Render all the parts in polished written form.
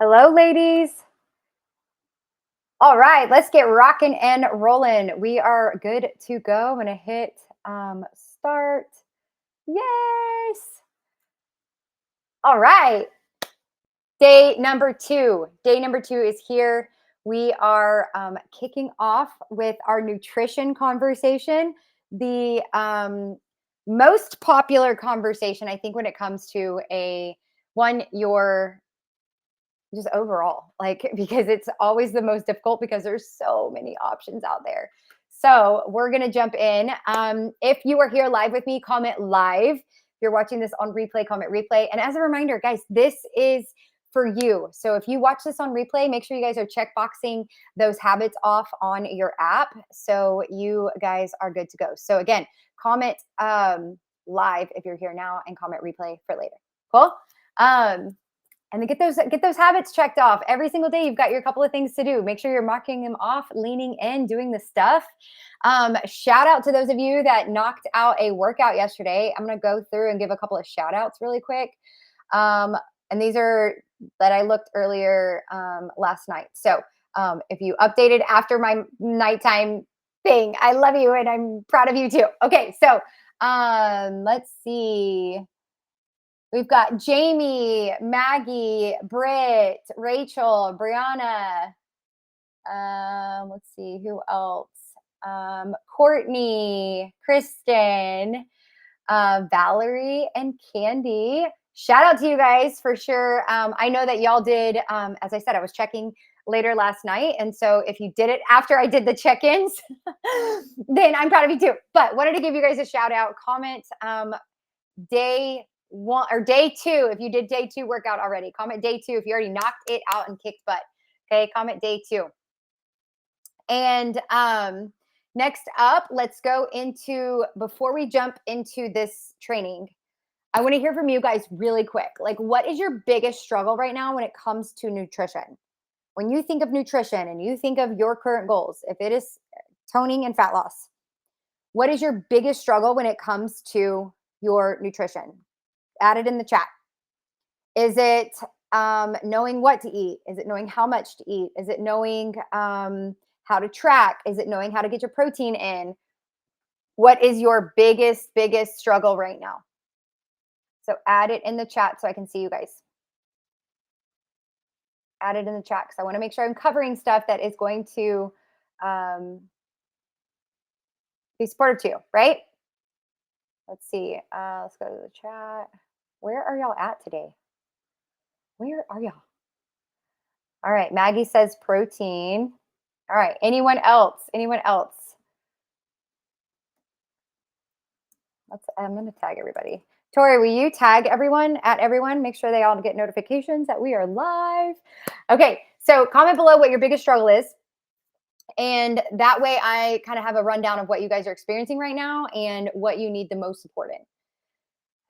Hello, ladies. All right, let's get rocking and rolling. We are good to go. I'm going to hit start. Yes. All right. Day number two. Day number two is here. We are kicking off with our nutrition conversation. The most popular conversation, I think, when it comes to your just overall, like, because it's always the most difficult because there's so many options out there. So we're going to jump in. If you are here live with me, comment live. If you're watching this on replay, comment replay. And as a reminder, guys, this is for you. So if you watch this on replay, make sure you guys are checkboxing those habits off on your app so you guys are good to go. So again, comment live if you're here now, and comment replay for later. Cool. And then get those habits checked off every single day. You've got your couple of things to do. Make sure you're marking them off, leaning in, doing the stuff. Shout out to those of you that knocked out a workout yesterday. I'm going to go through and give a couple of shout outs really quick. And these are that I looked earlier last night. So if you updated after my nighttime thing, I love you and I'm proud of you too. Okay, so let's see. We've got Jamie, Maggie, Britt, Rachel, Brianna. Let's see, who else? Courtney, Kristen, Valerie, and Candy. Shout out to you guys for sure. I know that y'all did, as I said, I was checking later last night. And so if you did it after I did the check-ins, then I'm proud of you too. But wanted to give you guys a shout out. Comment day one or day two. If you did day two workout already, comment day two. If you already knocked it out and kicked butt, okay, comment day two. And next up, let's go into, before we jump into this training, I want to hear from you guys really quick. Like, what is your biggest struggle right now when it comes to nutrition? When you think of nutrition and you think of your current goals, if it is toning and fat loss, what is your biggest struggle when it comes to your nutrition? Add it in the chat. Is it knowing what to eat? Is it knowing how much to eat? Is it knowing how to track? Is it knowing how to get your protein in? What is your biggest struggle right now? So add it in the chat so I can see you guys. Add it in the chat because I want to make sure I'm covering stuff that is going to be supportive to you, right? Let's see. Let's go to the chat. Where are y'all at today? Where are y'all? All right. Maggie says protein. All right. Anyone else? Anyone else? I'm going to tag everybody. Tori, will you tag everyone, at everyone? Make sure they all get notifications that we are live. Okay. So comment below what your biggest struggle is. And that way I kind of have a rundown of what you guys are experiencing right now and what you need the most support in.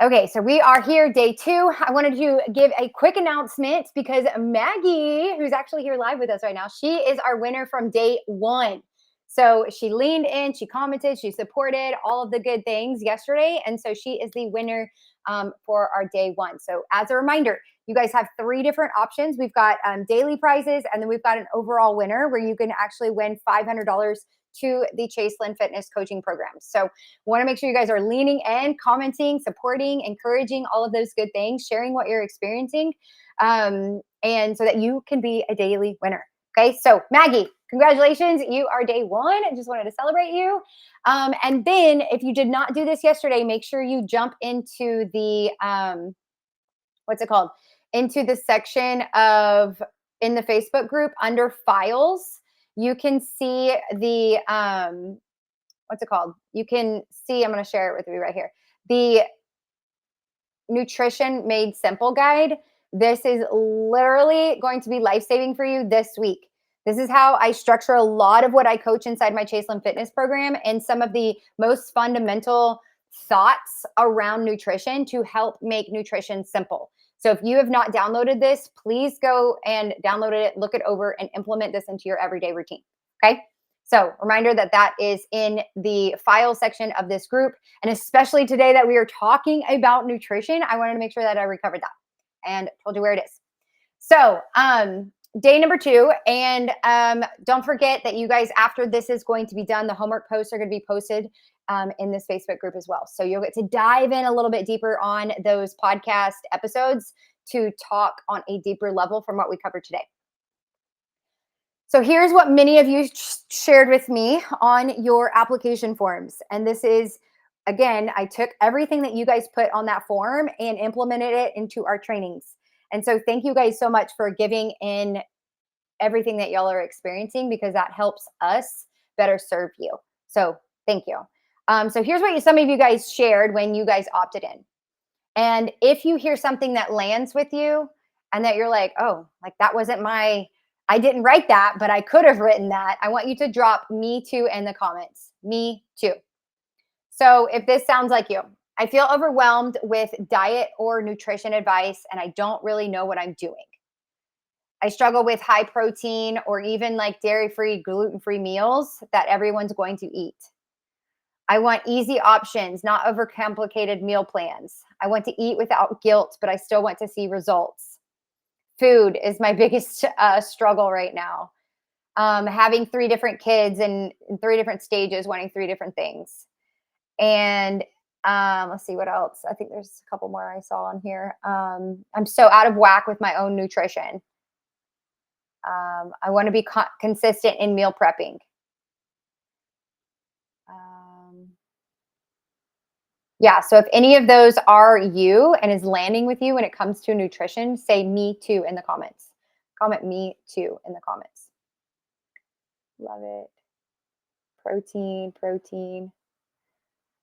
Okay, so we are here, day two. I wanted to give a quick announcement because Maggie, who's actually here live with us right now, she is our winner from day one. So she leaned in, she commented, she supported all of the good things yesterday. And so she is the winner for our day one. So as a reminder, you guys have three different options. We've got daily prizes, and then we've got an overall winner where you can actually win $500 to the Chase Lynn Fitness Coaching Program. So want to make sure you guys are leaning in, commenting, supporting, encouraging, all of those good things, sharing what you're experiencing, and so that you can be a daily winner. Okay, so Maggie, congratulations. You are day one. I just wanted to celebrate you. And then if you did not do this yesterday, make sure you jump into the, what's it called? Into the section in the Facebook group under files. You can see the, what's it called? You can see, I'm going to share it with you right here. The Nutrition Made Simple guide. This is literally going to be life-saving for you this week. This is how I structure a lot of what I coach inside my Chase Lynn Fitness program and some of the most fundamental thoughts around nutrition to help make nutrition simple. So if you have not downloaded this, please go and download it, look it over, and implement this into your everyday routine. Okay? So reminder that that is in the file section of this group. And especially today that we are talking about nutrition, I wanted to make sure that I recovered that and told you where it is. So, day number 2, and don't forget that you guys, after this is going to be done, the homework posts are going to be posted in this Facebook group as well. So you'll get to dive in a little bit deeper on those podcast episodes to talk on a deeper level from what we covered today. So here's what many of you shared with me on your application forms. And this is, again, I took everything that you guys put on that form and implemented it into our trainings. And so thank you guys so much for giving in everything that y'all are experiencing, because that helps us better serve you. So thank you. So here's what some of you guys shared when you guys opted in. And if you hear something that lands with you and that you're like, oh, like that wasn't I didn't write that, but I could have written that, I want you to drop me too in the comments. Me too. So if this sounds like you, I feel overwhelmed with diet or nutrition advice, and I don't really know what I'm doing. I struggle with high protein or even like dairy free, gluten free meals that everyone's going to eat. I want easy options, not overcomplicated meal plans. I want to eat without guilt, but I still want to see results. Food is my biggest struggle right now. Having 3 different kids and in 3 different stages, wanting 3 different things. And let's see what else. I think there's a couple more I saw on here. I'm so out of whack with my own nutrition. I want to be consistent in meal prepping. Yeah, so if any of those are you and is landing with you when it comes to nutrition, say me too in the comments. Comment me too in the comments. Love it. Protein, protein.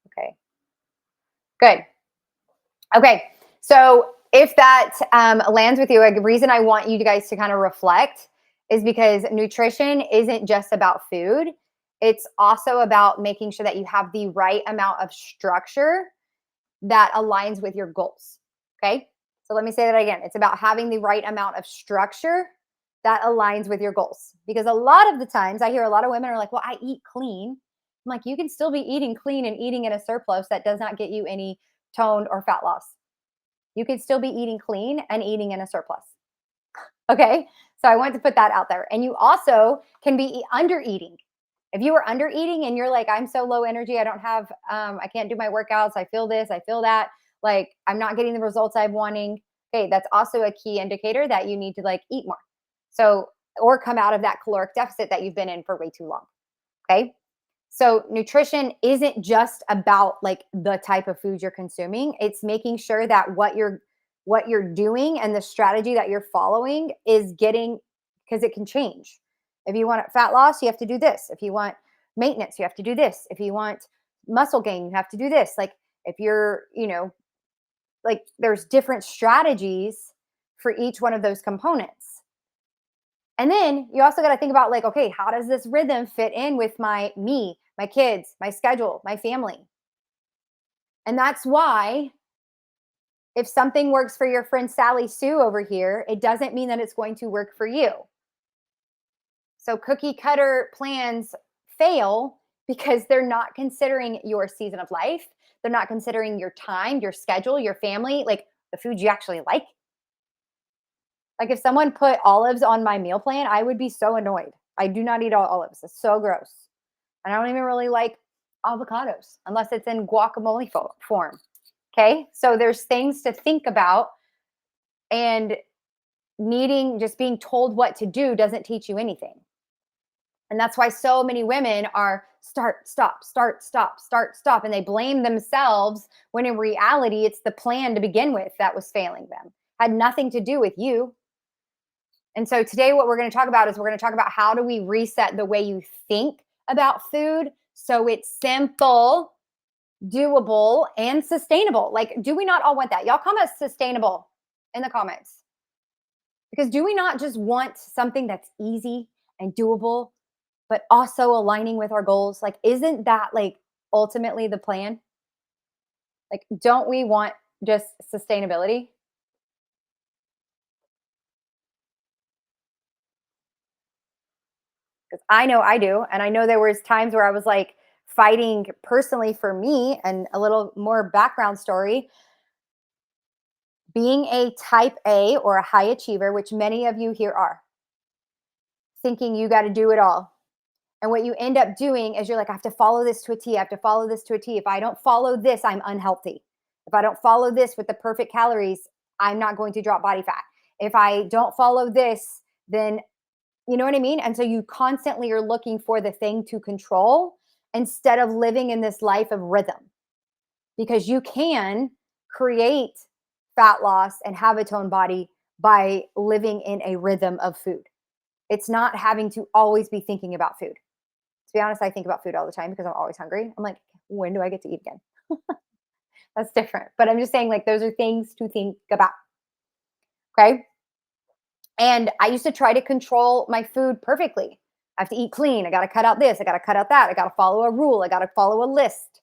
Okay. Good. Okay. So if that lands with you, a reason I want you guys to kind of reflect is because nutrition isn't just about food. It's also about making sure that you have the right amount of structure that aligns with your goals. Okay. So let me say that again. It's about having the right amount of structure that aligns with your goals. Because a lot of the times I hear a lot of women are like, well, I eat clean. I'm like, you can still be eating clean and eating in a surplus that does not get you any tone or fat loss. You can still be eating clean and eating in a surplus. Okay. So I want to put that out there. And you also can be under eating. If you are under eating and you're like, I'm so low energy, I don't have, I can't do my workouts, I feel this, I feel that, like I'm not getting the results I'm wanting. Okay, that's also a key indicator that you need to like eat more. So, or come out of that caloric deficit that you've been in for way too long. Okay. So nutrition isn't just about like the type of food you're consuming. It's making sure that what you're doing and the strategy that you're following is getting, because it can change. If you want fat loss, you have to do this. If you want maintenance, you have to do this. If you want muscle gain, you have to do this. Like if you're, like there's different strategies for each one of those components. And then you also got to think about like, okay, how does this rhythm fit in with my kids, my schedule, my family? And that's why if something works for your friend Sally Sue over here, it doesn't mean that it's going to work for you. So cookie cutter plans fail because they're not considering your season of life. They're not considering your time, your schedule, your family, like the food you actually like. Like if someone put olives on my meal plan, I would be so annoyed. I do not eat olives. It's so gross. And I don't even really like avocados unless it's in guacamole form. Okay. So there's things to think about, and just being told what to do doesn't teach you anything. And that's why so many women are start, stop, start, stop, start, stop. And they blame themselves when in reality, it's the plan to begin with that was failing them. Had nothing to do with you. And so today, what we're going to talk about is we're going to talk about how do we reset the way you think about food so it's simple, doable, and sustainable. Like, do we not all want that? Y'all comment sustainable in the comments. Because do we not just want something that's easy and doable, but also aligning with our goals? Like, isn't that like ultimately the plan? Like, don't we want just sustainability? Because I know I do. And I know there was times where I was like fighting personally for me, and a little more background story. Being a type A or a high achiever, which many of you here are, thinking you got to do it all. And what you end up doing is you're like, I have to follow this to a T. I have to follow this to a T. If I don't follow this, I'm unhealthy. If I don't follow this with the perfect calories, I'm not going to drop body fat. If I don't follow this, then you know what I mean? And so you constantly are looking for the thing to control instead of living in this life of rhythm because you can create fat loss and have a toned body by living in a rhythm of food. It's not having to always be thinking about food. To be honest, I think about food all the time because I'm always hungry. I'm like, when do I get to eat again? That's different. But I'm just saying, like, those are things to think about. Okay. And I used to try to control my food perfectly. I have to eat clean. I got to cut out this. I got to cut out that. I got to follow a rule. I got to follow a list.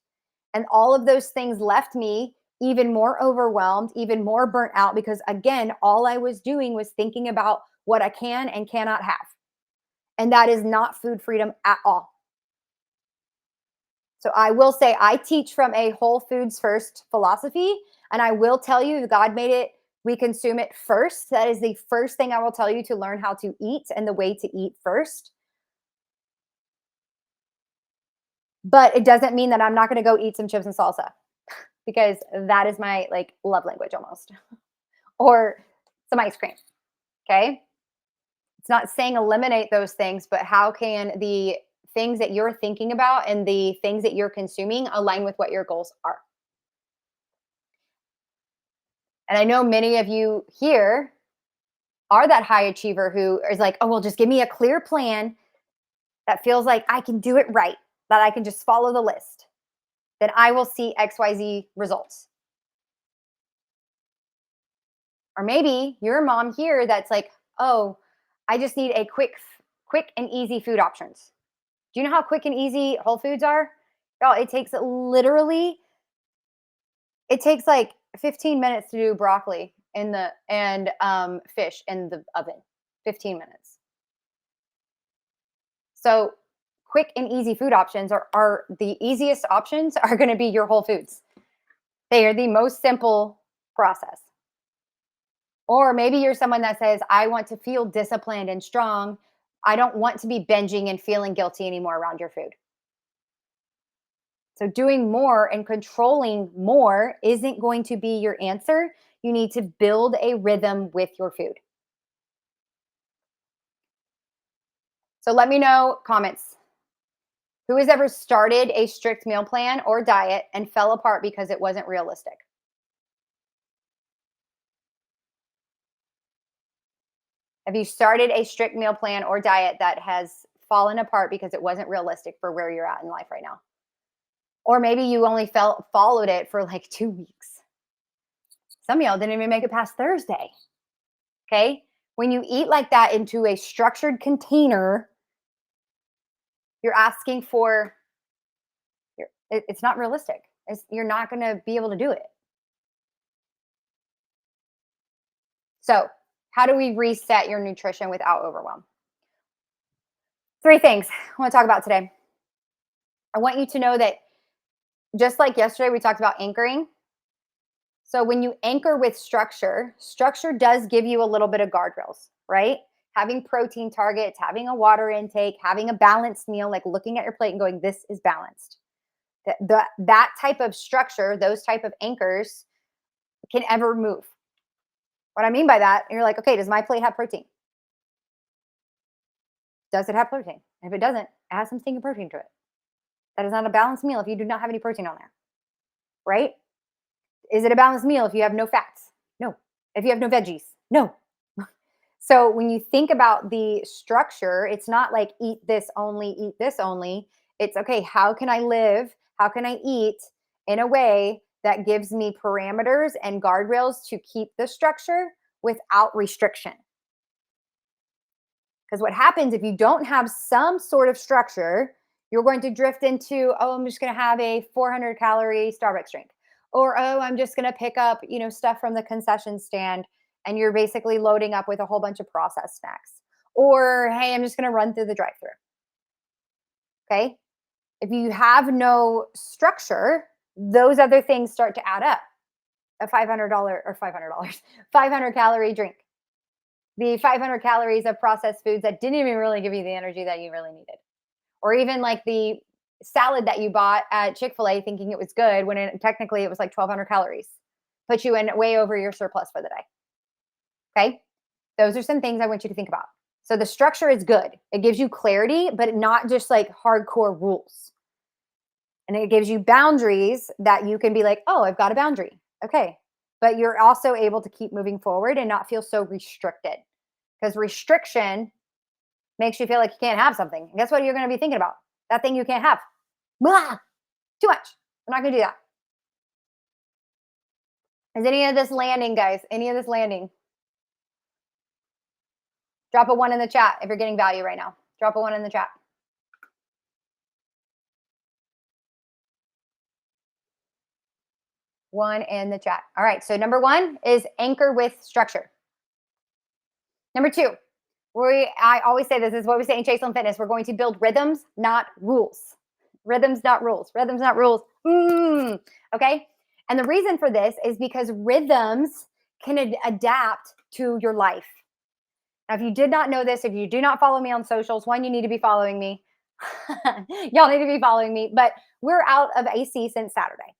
And all of those things left me even more overwhelmed, even more burnt out because, again, all I was doing was thinking about what I can and cannot have. And that is not food freedom at all. So I will say I teach from a whole foods first philosophy. And I will tell you, God made it, we consume it first. That is the first thing I will tell you to learn how to eat and the way to eat first. But it doesn't mean that I'm not going to go eat some chips and salsa because that is my like love language almost, or some ice cream. Okay. It's not saying eliminate those things, but how can the things that you're thinking about and the things that you're consuming align with what your goals are? And I know many of you here are that high achiever who is like, oh, well, just give me a clear plan that feels like I can do it right, that I can just follow the list, then I will see XYZ results. Or maybe you're a mom here that's like, oh, I just need a quick and easy food options. Do you know how quick and easy Whole Foods are? Oh, it takes literally, it takes like 15 minutes to do broccoli in the and fish in the oven. 15 minutes. So quick and easy food options are the easiest options are going to be your Whole Foods. They are the most simple process. Or maybe you're someone that says, I want to feel disciplined and strong. I don't want to be binging and feeling guilty anymore around your food. So, doing more and controlling more isn't going to be your answer. You need to build a rhythm with your food. So, let me know comments. Who has ever started a strict meal plan or diet and fell apart because it wasn't realistic? Have you started a strict meal plan or diet that has fallen apart because it wasn't realistic for where you're at in life right now? Or maybe you only followed it for like 2 weeks. Some of y'all didn't even make it past Thursday. Okay. When you eat like that into a structured container, you're asking for, it's not realistic. You're not going to be able to do it. So, how do we reset your nutrition without overwhelm? Three things I want to talk about today. I want you to know that just like yesterday, we talked about anchoring. So when you anchor with structure, structure does give you a little bit of guardrails, right? Having protein targets, having a water intake, having a balanced meal, like looking at your plate and going, this is balanced. That type of structure, those type of anchors can ever move. What I mean by that, you're like, okay, does my plate have protein? Does it have protein? If it doesn't, add some stinking protein to it. That is not a balanced meal if you do not have any protein on there, right? Is it a balanced meal if you have no fats? No. If you have no veggies? No. So when you think about the structure, it's not like eat this only, eat this only. It's okay, how can I live? How can I eat in a way that gives me parameters and guardrails to keep the structure without restriction? Because what happens if you don't have some sort of structure, you're going to drift into, oh, I'm just going to have a 400 calorie Starbucks drink. Or, oh, I'm just going to pick up, stuff from the concession stand and you're basically loading up with a whole bunch of processed snacks. Or, hey, I'm just going to run through the drive through. Okay. If you have no structure, those other things start to add up. a $500 or $500, 500 calorie drink. The 500 calories of processed foods that didn't even really give you the energy that you really needed. Or even like the salad that you bought at Chick-fil-A thinking it was good when technically it was like 1,200 calories. Put you in way over your surplus for the day. Okay. Those are some things I want you to think about. So the structure is good. It gives you clarity, but not just like hardcore rules. And it gives you boundaries that you can be like, oh, I've got a boundary. Okay. But you're also able to keep moving forward and not feel so restricted, because restriction makes you feel like you can't have something. And guess what you're going to be thinking about? That thing you can't have. Blah, too much. I'm not going to do that. Is any of this landing, guys? Any of this landing? Drop a one in the chat if you're getting value right now. Drop a one in the chat. One in the chat. All right. So number one is anchor with structure. Number two, I always say this is what we say in Chase on Fitness. We're going to build rhythms, not rules. Rhythms, not rules. Rhythms, not rules. Okay. And the reason for this is because rhythms can adapt to your life. Now, if you did not know this, if you do not follow me on socials, one, you need to be following me. Y'all need to be following me. But we're out of AC since Saturday.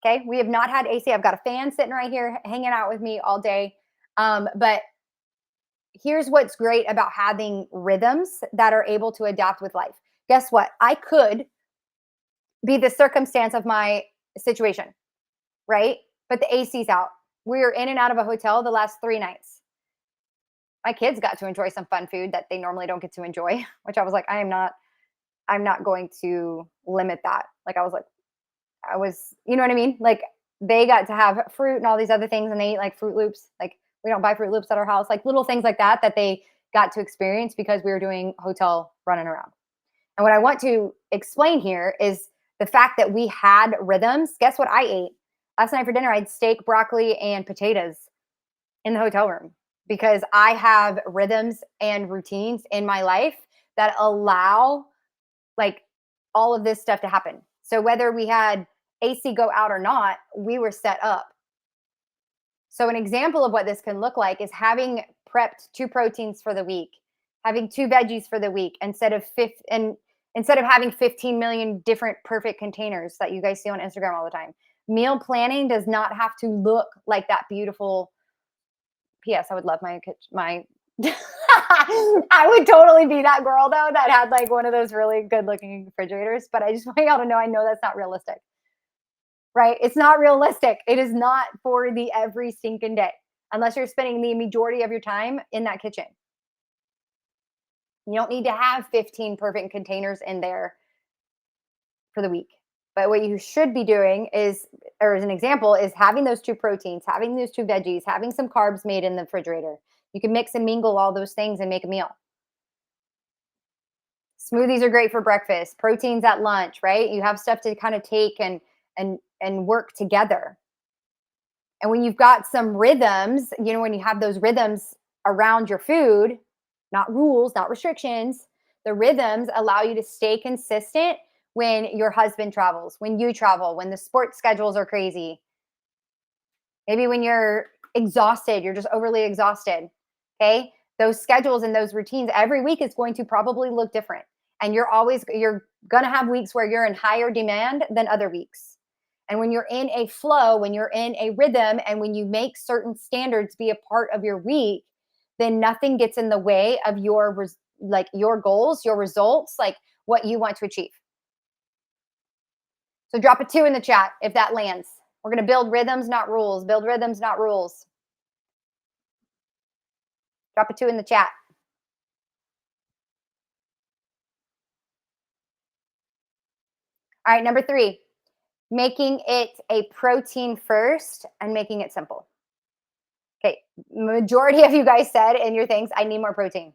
Okay. We have not had AC. I've got a fan sitting right here hanging out with me all day. But here's what's great about having rhythms that are able to adapt with life. Guess what? I could be the circumstance of my situation, right? But the AC's out. We were in and out of a hotel the last 3 nights. My kids got to enjoy some fun food that they normally don't get to enjoy, which I was like, I'm not going to limit that. Like you know what I mean? Like they got to have fruit and all these other things, and they eat like Fruit Loops. Like we don't buy Fruit Loops at our house, like little things like that they got to experience because we were doing hotel running around. And what I want to explain here is the fact that we had rhythms. Guess what I ate last night for dinner? I had steak, broccoli, and potatoes in the hotel room because I have rhythms and routines in my life that allow like all of this stuff to happen. So whether we had AC go out or not, we were set up. So an example of what this can look like is having prepped 2 proteins for the week, having 2 veggies for the week instead of having 15 million different perfect containers that you guys see on Instagram all the time. Meal planning does not have to look like that beautiful. P.S. I would love my I would totally be that girl though that had like one of those really good looking refrigerators, but I just want y'all to know I know that's not realistic. Right? It's not realistic. It is not for the every stinking day unless you're spending the majority of your time in that kitchen. You don't need to have 15 perfect containers in there for the week. But what you should be doing is, or as an example, is having those 2 proteins, having those 2 veggies, having some carbs made in the refrigerator. You can mix and mingle all those things and make a meal. Smoothies are great for breakfast, proteins at lunch, right? You have stuff to kind of take and work together. And when you've got some rhythms, when you have those rhythms around your food, not rules, not restrictions, the rhythms allow you to stay consistent when your husband travels, when you travel, when the sports schedules are crazy. Maybe when you're exhausted, you're just overly exhausted. Okay. Those schedules and those routines every week is going to probably look different. And you're going to have weeks where you're in higher demand than other weeks. And when you're in a flow, when you're in a rhythm, and when you make certain standards be a part of your week, then nothing gets in the way of your goals, your results, like what you want to achieve. So drop a 2 in the chat if that lands. We're going to build rhythms, not rules. Build rhythms, not rules. Drop a 2 in the chat. All right, number 3, making it a protein first and making it simple. Okay, majority of you guys said in your things, I need more protein.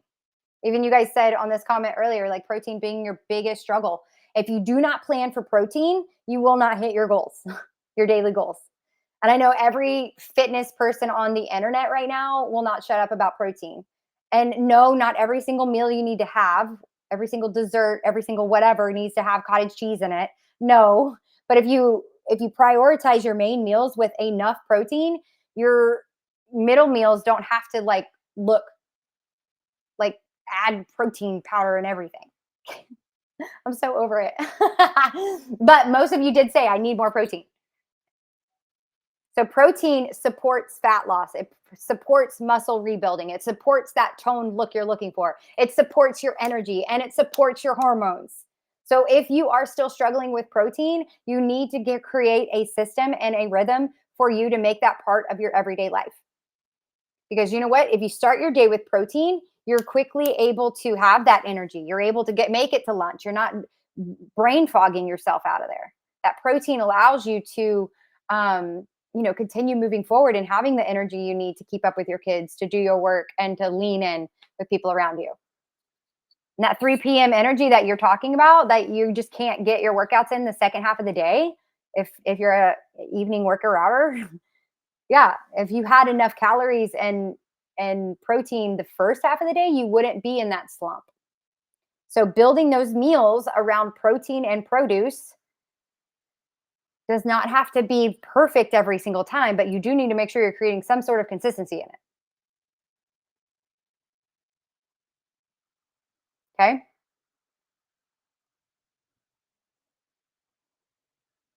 Even you guys said on this comment earlier, like protein being your biggest struggle. If you do not plan for protein, you will not hit your goals, your daily goals. And I know every fitness person on the internet right now will not shut up about protein. And no, not every single meal you need to have, every single dessert, every single whatever needs to have cottage cheese in it. No, but if you if you prioritize your main meals with enough protein, your middle meals don't have to look like add protein powder and everything. I'm so over it. But most of you did say I need more protein. So protein supports fat loss. It supports muscle rebuilding. It supports that toned look you're looking for. It supports your energy and it supports your hormones. So if you are still struggling with protein, you need to create a system and a rhythm for you to make that part of your everyday life. Because you know what? If you start your day with protein, you're quickly able to have that energy. You're able to make it to lunch. You're not brain fogging yourself out of there. That protein allows you to continue moving forward and having the energy you need to keep up with your kids, to do your work, and to lean in with people around you. And that 3 p.m. energy that you're talking about, that you just can't get your workouts in the second half of the day, if you're a evening worker outer, yeah, if you had enough calories and protein the first half of the day, you wouldn't be in that slump. So building those meals around protein and produce does not have to be perfect every single time, but you do need to make sure you're creating some sort of consistency in it. Okay?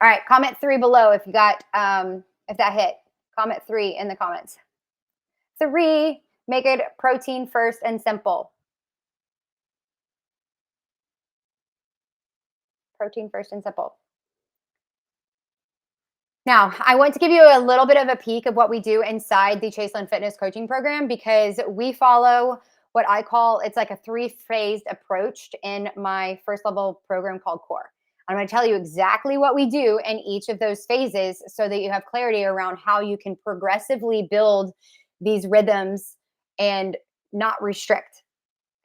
All right, comment 3 below if you got if that hit. Comment 3 in the comments. 3, make it protein first and simple. Protein first and simple. Now, I want to give you a little bit of a peek of what we do inside the Chaseland Fitness coaching program, because we follow what I call, it's like a 3-phased approach in my first level program called Core. I'm going to tell you exactly what we do in each of those phases so that you have clarity around how you can progressively build these rhythms and not restrict.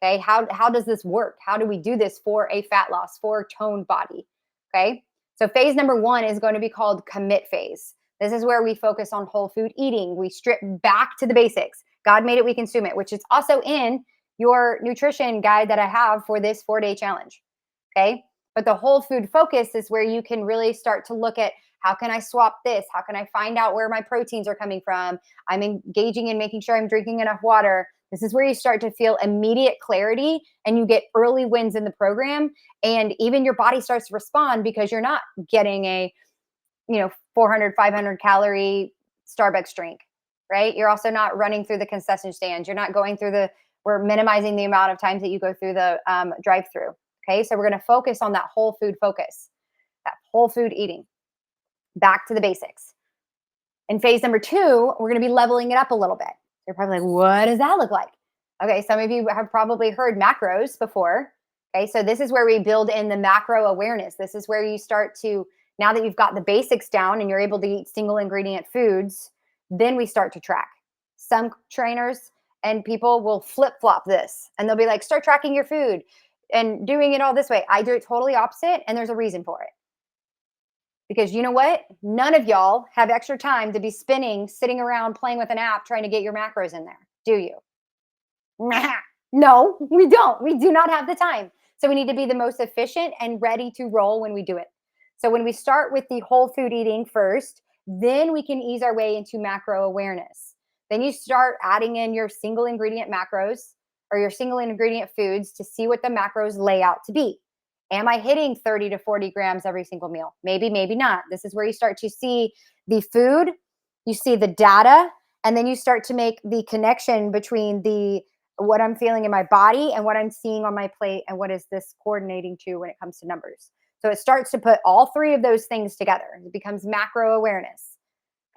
Okay. How does this work? How do we do this for a fat loss, for a toned body? Okay. So phase number 1 is going to be called commit phase. This is where we focus on whole food eating. We strip back to the basics. God made it, we consume it, which is also in your nutrition guide that I have for this 4-day challenge. Okay. But the whole food focus is where you can really start to look at, how can I swap this? How can I find out where my proteins are coming from? I'm engaging in making sure I'm drinking enough water. This is where you start to feel immediate clarity and you get early wins in the program. And even your body starts to respond because you're not getting a 400, 500 calorie Starbucks drink, right? You're also not running through the concession stands. You're not going through we're minimizing the amount of times that you go through the drive through. Okay. So we're going to focus on that whole food focus, that whole food eating, back to the basics. In phase number 2, we're going to be leveling it up a little bit. You're probably like, what does that look like? Okay, some of you have probably heard macros before. Okay, so this is where we build in the macro awareness. This is where you start to, now that you've got the basics down and you're able to eat single ingredient foods, then we start to track. Some trainers and people will flip flop this and they'll be like, start tracking your food and doing it all this way. I do it totally opposite, and there's a reason for it. Because you know what? None of y'all have extra time to be sitting around playing with an app trying to get your macros in there, do you? No, we don't. We do not have the time. So we need to be the most efficient and ready to roll when we do it. So when we start with the whole food eating first, then we can ease our way into macro awareness. Then you start adding in your single ingredient macros or your single ingredient foods to see what the macros lay out to be. Am I hitting 30 to 40 grams every single meal? Maybe, maybe not. This is where you start to see the food, you see the data, and then you start to make the connection between what I'm feeling in my body and what I'm seeing on my plate and what is this coordinating to when it comes to numbers. So it starts to put all 3 of those things together. It becomes macro awareness.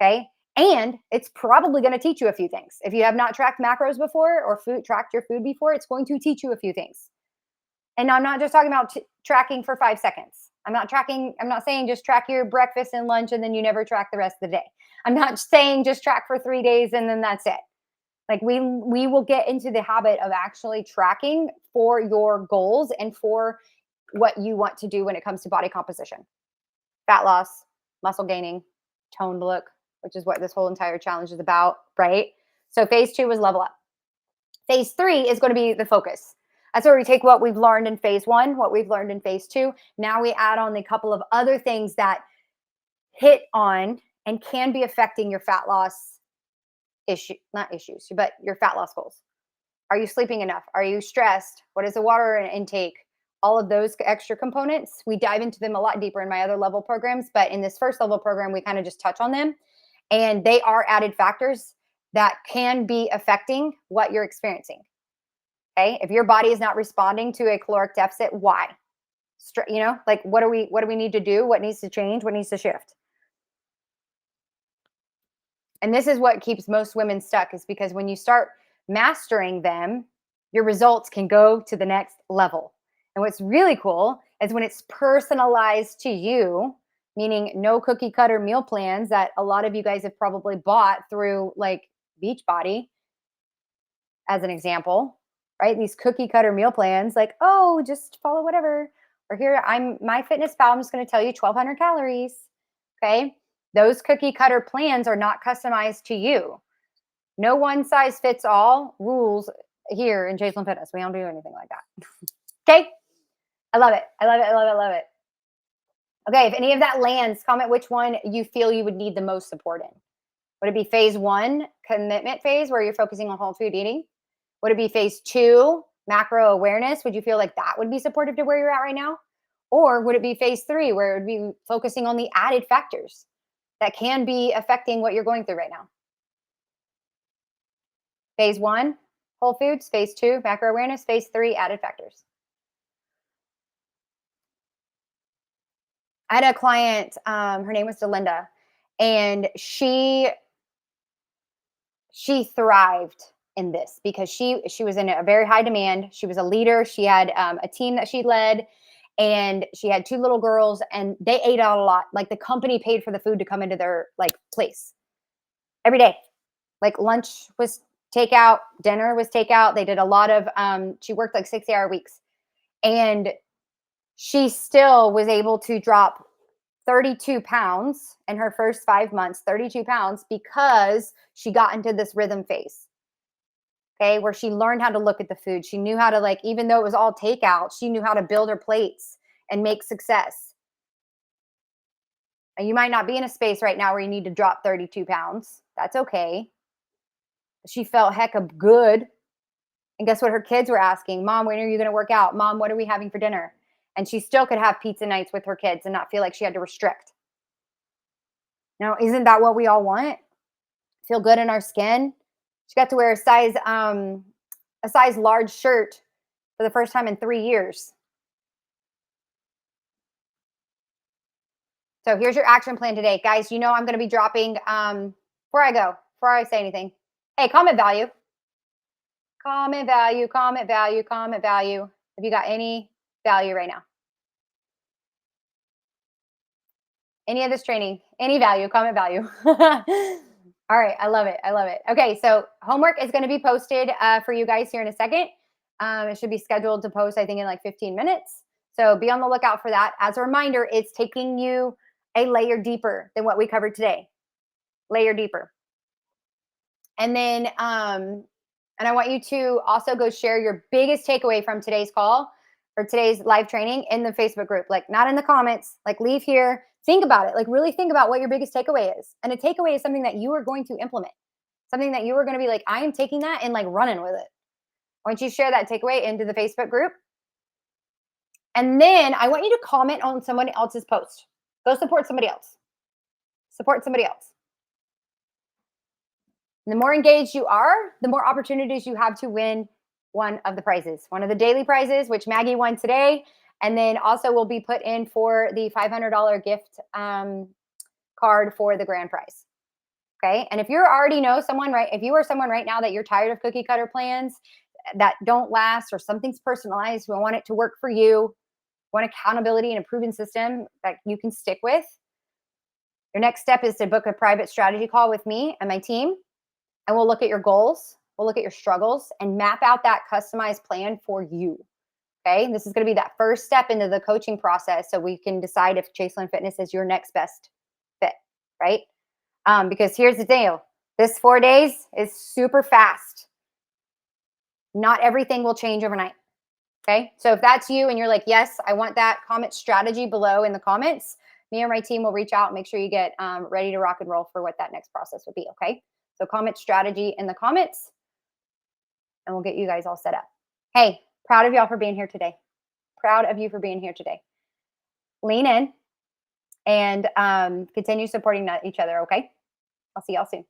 Okay. And it's probably going to teach you a few things. If you have not tracked macros before or tracked your food before, it's going to teach you a few things. And I'm not just talking about tracking for 5 seconds. I'm not saying just track your breakfast and lunch and then you never track the rest of the day. I'm not saying just track for 3 days and then that's it. Like we will get into the habit of actually tracking for your goals and for what you want to do when it comes to body composition, fat loss, muscle gaining, toned look, which is what this whole entire challenge is about, right? So phase 2 was level up. Phase 3 is going to be the focus. That's where we take what we've learned in phase 1, what we've learned in phase 2. Now we add on a couple of other things that hit on and can be affecting your fat loss not issues, but your fat loss goals. Are you sleeping enough? Are you stressed? What is the water intake? All of those extra components, we dive into them a lot deeper in my other level programs. But in this first level program, we kind of just touch on them. And they are added factors that can be affecting what you're experiencing. Okay. If your body is not responding to a caloric deficit, why? Like what do we need to do? What needs to change? What needs to shift? And this is what keeps most women stuck, is because when you start mastering them, your results can go to the next level. And what's really cool is when it's personalized to you, meaning no cookie cutter meal plans that a lot of you guys have probably bought through like Beachbody, as an example, right? These cookie cutter meal plans, like, oh, just follow whatever. Or here, I'm my fitness pal, I'm just going to tell you 1,200 calories. Okay. Those cookie cutter plans are not customized to you. No one size fits all rules here in Jason Fitness. We don't do anything like that. Okay. I love it. I love it. I love it. I love it. Okay. If any of that lands, comment which one you feel you would need the most support in. Would it be phase 1, commitment phase, where you're focusing on whole food eating? Would it be phase 2, macro awareness? Would you feel like that would be supportive to where you're at right now? Or would it be phase 3, where it would be focusing on the added factors that can be affecting what you're going through right now? Phase 1, whole foods. Phase 2, macro awareness. Phase 3, added factors. I had a client, her name was Delinda, and she thrived in this because she was in a very high demand. She was a leader. She had a team that she led, and she had 2 little girls, and they ate out a lot. Like the company paid for the food to come into their like place every day. Like lunch was takeout, dinner was takeout. They did a lot of she worked like 60-hour weeks, and she still was able to drop 32 pounds in her first 5 months, 32 pounds, because she got into this rhythm phase. Okay, where she learned how to look at the food. She knew how to, like, even though it was all takeout, she knew how to build her plates and make success. And you might not be in a space right now where you need to drop 32 pounds. That's okay. She felt heck of good. And guess what? Her kids were asking, Mom, when are you going to work out? Mom, what are we having for dinner? And she still could have pizza nights with her kids and not feel like she had to restrict. Now, isn't that what we all want? Feel good in our skin. She got to wear a size large shirt for the first time in 3 years. So here's your action plan today. Guys, you know I'm going to be dropping, before I say anything, hey, comment value. Comment value, comment value, comment value. Have you got any value right now? Any of this training, any value, comment value. All right, I love it. I love it. Okay, so homework is going to be posted for you guys here in a second. It should be scheduled to post, I think, in like 15 minutes. So be on the lookout for that. As a reminder, it's taking you a layer deeper than what we covered today. Layer deeper. And then, and I want you to also go share your biggest takeaway from today's call or today's live training in the Facebook group. Like, not in the comments, like leave here. Think about it. Like, really think about what your biggest takeaway is. And a takeaway is something that you are going to implement, something that you are going to be like, I am taking that and like running with it. I want you to share that takeaway into the Facebook group. And then I want you to comment on someone else's post. Go support somebody else. Support somebody else. And the more engaged you are, the more opportunities you have to win one of the prizes, one of the daily prizes, which Maggie won today. And then also will be put in for the $500 gift card for the grand prize. Okay. And if you already know someone, right? If you are someone right now that you're tired of cookie cutter plans that don't last, or something's personalized, we want it to work for you, want accountability and a proven system that you can stick with, your next step is to book a private strategy call with me and my team. And we'll look at your goals, we'll look at your struggles, and map out that customized plan for you. Okay. This is going to be that first step into the coaching process, so we can decide if Chaseland Fitness is your next best fit, right? Because here's the deal. This 4 days is super fast. Not everything will change overnight. Okay. So if that's you and you're like, yes, I want that, comment strategy below in the comments. Me or my team will reach out and make sure you get ready to rock and roll for what that next process would be. Okay. So comment strategy in the comments and we'll get you guys all set up. Hey, proud of y'all for being here today. Proud of you for being here today. Lean in and continue supporting each other. Okay. I'll see y'all soon.